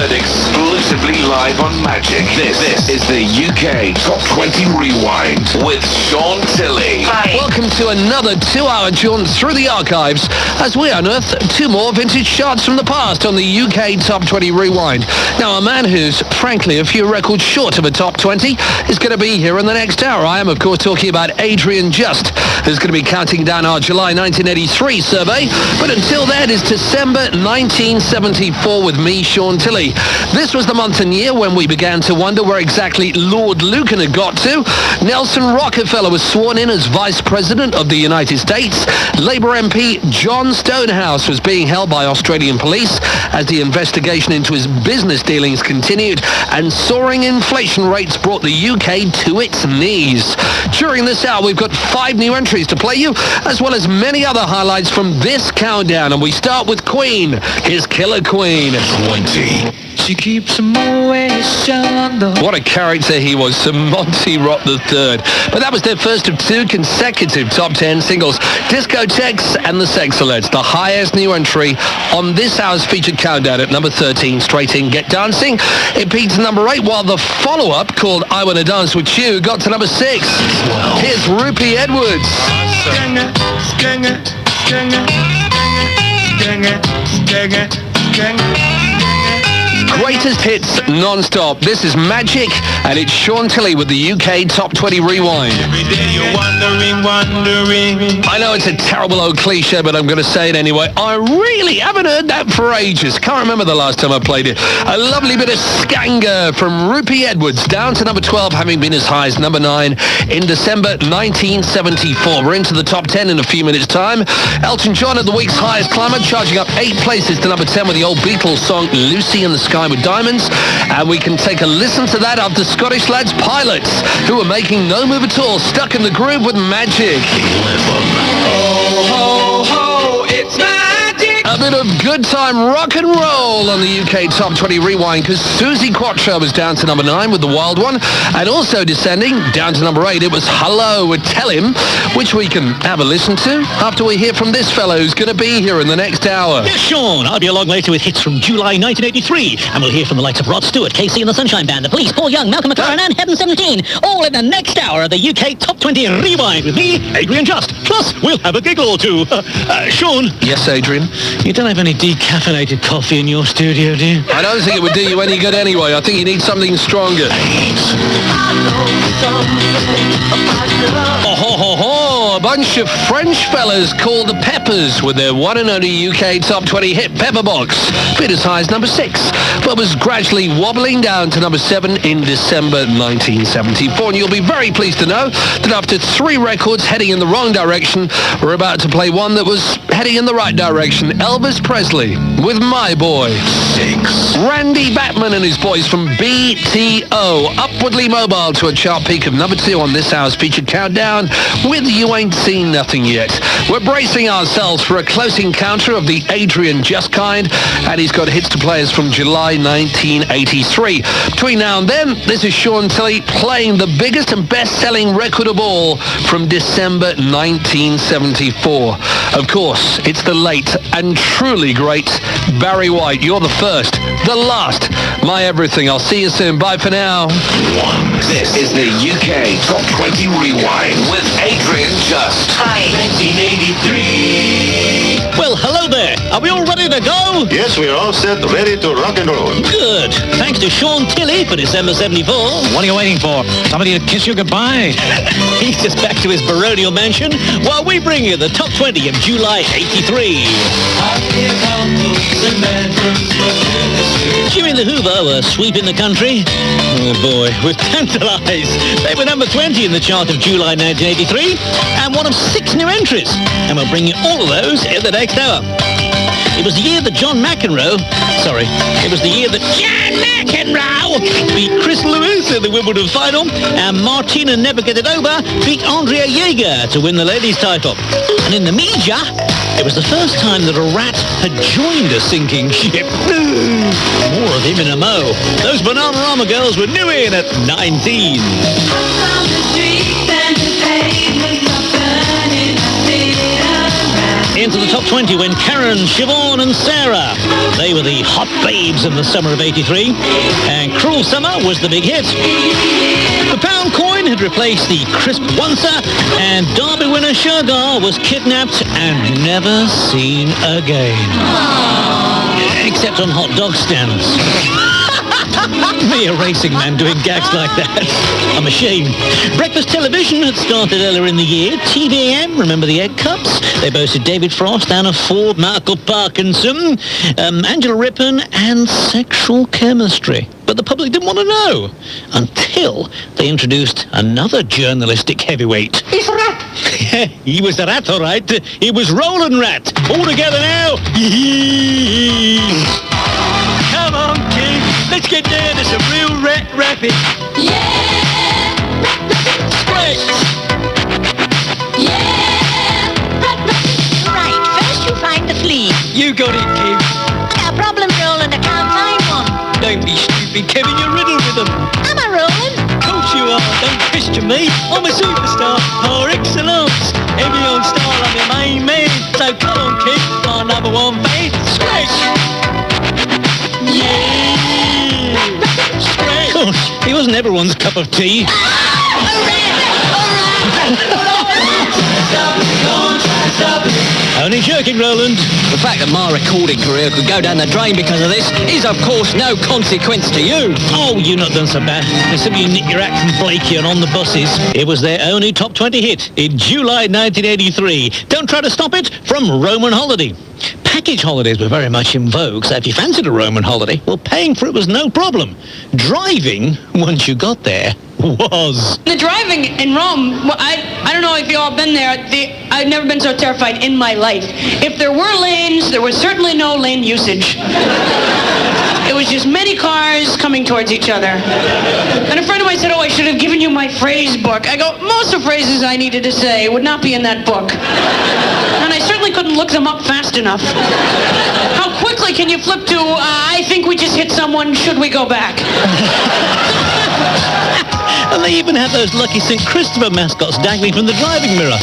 heard exclusively live on Magic. This is the UK Top 20 Rewind with Shaun Tilley. Hi. Welcome to another 2-hour jaunt through the archives as we unearth 2 more vintage charts from the past on the UK Top 20 Rewind. Now, a man who's, frankly, a few records short of a Top 20 is going to be here in the next hour. I am, of course, talking about Adrian Juste, who's going to be counting down our July 1983 survey. But until then, it's December 1974 with me, Shaun Tilley. This was the month and year when we began to wonder where exactly Lord Lucan had got to. Nelson Rockefeller was sworn in as Vice President of the United States. Labour MP John Stonehouse was being held by Australian police as the investigation into his business dealings continued, and soaring inflation rates brought the UK to its knees. During this hour, we've got 5 new entries to play you, as well as many other highlights from this countdown, and we start with Queen. Here's Killer Queen. 20. She keeps him always on the... What a character he was, Sir Monty Rock III. But that was their first of 2 consecutive top 10 singles. Discotheques and the Sexalettes, the highest new entry on this hour's featured countdown at number 13, Straight In, Get Dancing. It peaked to number 8, while the follow-up, called I Wanna Dance With You, got to number 6. Here's Rupie Edwards. Greatest hits non-stop. This is Magic, and it's Shaun Tilley with the UK Top 20 Rewind. Every day you're wondering. I know it's a terrible old cliche, but I'm going to say it anyway. I really haven't heard that for ages. Can't remember the last time I played it. A lovely bit of skanga from Rupie Edwards, down to number 12, having been as high as number 9 in December 1974. We're into the top 10 in a few minutes' time. Elton John at the week's highest climber, charging up 8 places to number 10 with the old Beatles song Lucy in the Sky with Diamonds. And we can take a listen to that of the Scottish lads Pilots, who are making no move at all, stuck in the groove with Magic. Ho, ho, ho, it's magic. A bit of good time rock and roll on the UK Top 20 Rewind, because Susie Quattro was down to number 9 with The Wild One, and also descending down to number 8, it was Hello with Tell Him, which we can have a listen to after we hear from this fellow who's going to be here in the next hour. Yes, Shaun. I'll be along later with hits from July 1983, and we'll hear from the likes of Rod Stewart, KC and the Sunshine Band, The Police, Paul Young, Malcolm McLaren and Heaven 17, all in the next hour of the UK Top 20 Rewind with me, Adrian Juste. Plus, we'll have a giggle or two. Shaun. Yes, Adrian? You don't have any decaffeinated coffee in your studio, do you? I don't think it would do you any good anyway. I think you need something stronger. Oh, ho, ho, ho. A bunch of French fellas called the Peppers with their one and only UK Top 20 hit Pepperbox. Bit as high as number 6, but was gradually wobbling down to number 7 in December 1974. And you'll be very pleased to know that after 3 records heading in the wrong direction, we're about to play one that was heading in the right direction. Elvis Presley with My Boy. 6. Randy Batman and his boys from BTO, upwardly mobile to a chart peak of number 2 on this hour's featured countdown with You Ain't Seen Nothing Yet. We're bracing ourselves for a close encounter of the Adrian Juste kind, and he's got hits to play us from July 1983. Between now and then, this is Shaun Tilley playing the biggest and best-selling record of all from December 1974. Of course, it's the late and truly great Barry White. You're the first, the last, my everything. I'll see you soon. Bye for now. 1. This is the UK Top 20 Rewind with Adrian Juste. Hi. 1983. Well, hello there. Are we all ready to go? Yes, we're all set, ready to rock and roll. Good. Thanks to Shaun Tilley for December 74. What are you waiting for? Somebody to kiss you goodbye? He's just back to his baronial mansion while we bring you the top 20 of July 83. Jimmy the Hoover were sweeping the country. Oh boy, with Tantalize. They were number 20 in the chart of July 1983 and one of 6 new entries. And we'll bring you all of those in the next hour. It was the year that John McEnroe beat Chris Lewis in the Wimbledon final, and Martina Never Get It Over beat Andrea Jaeger to win the ladies' title. And in the media, it was the first time that a rat had joined a sinking ship. More of him in a mo. Those Bananarama girls were new in at 19. into the top 20 when Karen, Siobhan and Sarah. They were the hot babes in the summer of 83. And Cruel Summer was the big hit. The pound coin had replaced the crisp oncer, and Derby winner Shergar was kidnapped and never seen again. Except on hot dog stands. Me, a racing man, doing gags like that. I'm ashamed. Breakfast television had started earlier in the year. TVM, remember the egg cups? They boasted David Frost, Anna Ford, Michael Parkinson, Angela Rippon, and sexual chemistry. But the public didn't want to know until they introduced another journalistic heavyweight. He's a rat. He was a rat, all right. He was Roland Rat. All together now. Come on, kid. Let's get down to some real rat rapping. Yeah! Great. Yeah! Right, first you find the flea. You got it, kid. I got a problem, Roland, I can't find one. Don't be stupid, Kevin. You're riddled with them. Am I, Roland? Of course you are. Don't question me. I'm a superstar par excellence. Heavy on style, I'm your main man. So come on, kid. My number one fan. Scratch. Yeah. Scratch. Gosh, he wasn't everyone's cup of tea. Only joking, Roland. The fact that my recording career could go down the drain because of this is, of course, no consequence to you. Oh, you've not done so bad. Except you nicked your act from Blakey and On the Buses. It was their only top 20 hit in July 1983. Don't try to stop it from Roman Holiday. Package holidays were very much in vogue, so if you fancied a Roman holiday, well, paying for it was no problem. Driving, once you got there, was. The driving in Rome, well, I don't know if you all been there. I've never been so terrified in my life. If there were lanes, there was certainly no lane usage. It was just many cars coming towards each other. And a friend of mine said, oh, I should have given you my phrase book. I go, most of the phrases I needed to say would not be in that book. And I certainly couldn't look them up fast enough. How quickly can you flip to, I think we just hit someone, should we go back? And they even had those lucky St. Christopher mascots dangling from the driving mirror.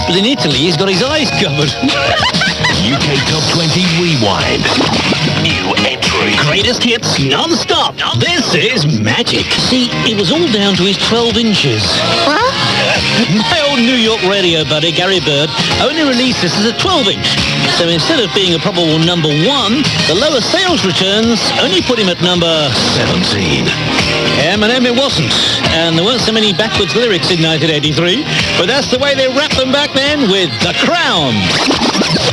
But in Italy, he's got his eyes covered. UK Top 20 Rewind. New entry. Greatest hits non-stop. This is magic. See, it was all down to his 12 inches. My old New York radio buddy, Gary Bird, only released this as a 12-inch. So instead of being a probable number 1, the lower sales returns only put him at number 17. Eminem it wasn't, and there weren't so many backwards lyrics in 1983, but that's the way they wrapped them back then with The Crown.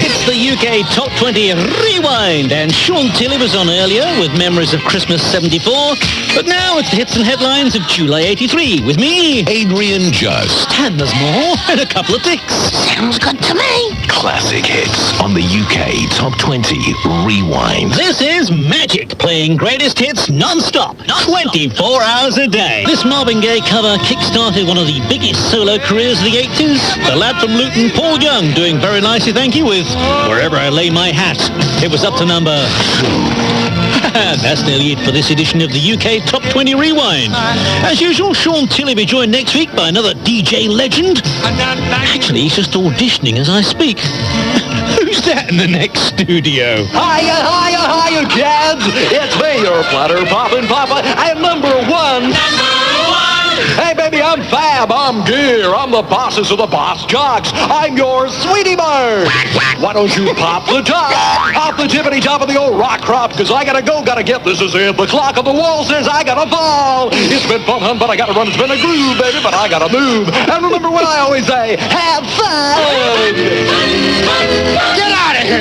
It's the UK Top 20 Rewind, and Shaun Tilley was on earlier with memories of Christmas 74, but now it's the hits and headlines of July 83 with me, Adrian Juste. and there's more, and a couple of ticks. Sounds good to me. Classic hits on the UK Top 20 Rewind. This is Magic, playing greatest hits non-stop, 24 hours a day. This Marvin Gaye cover kick-started one of the biggest solo careers of the 80s. The lad from Luton, Paul Young, doing very nicely, thank you, with Wherever I Lay My Hat. It was up to number 2. That's nearly it for this edition of the UK Top 20 Rewind. As usual, Shaun Tilley will be joined next week by another DJ legend. Actually, he's just auditioning as I speak. Who's that in the next studio? Hiya, hiya, hiya, kids! It's me, your platter poppin' papa. I'm number one. Hey, baby, I'm Fab. I'm Gear. I'm the bosses of the Boss Jocks. I'm your sweetie bird. Why don't you pop the top off the tippity top of the old rock crop? Because I gotta go, gotta get. This is it. The clock on the wall says I gotta fall. It's been fun, hun, but I gotta run. It's been a groove, baby, but I gotta move. And remember what I always say, have fun. Get out of here.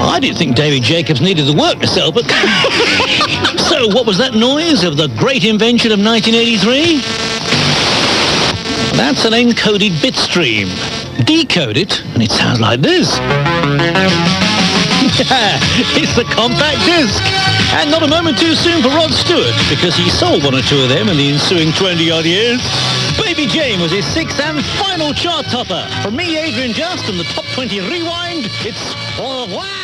I didn't think David Jacobs needed the work to sell, but... So, what was that noise of the great invention of 1983? That's an encoded bit stream. Decode it, and it sounds like this. It's the compact disc. And not a moment too soon for Rod Stewart, because he sold one or two of them in the ensuing 20-odd years. Baby Jane was his 6th and final chart topper. From me, Adrian Juste, and the Top 20 Rewind, it's... Oh, wow!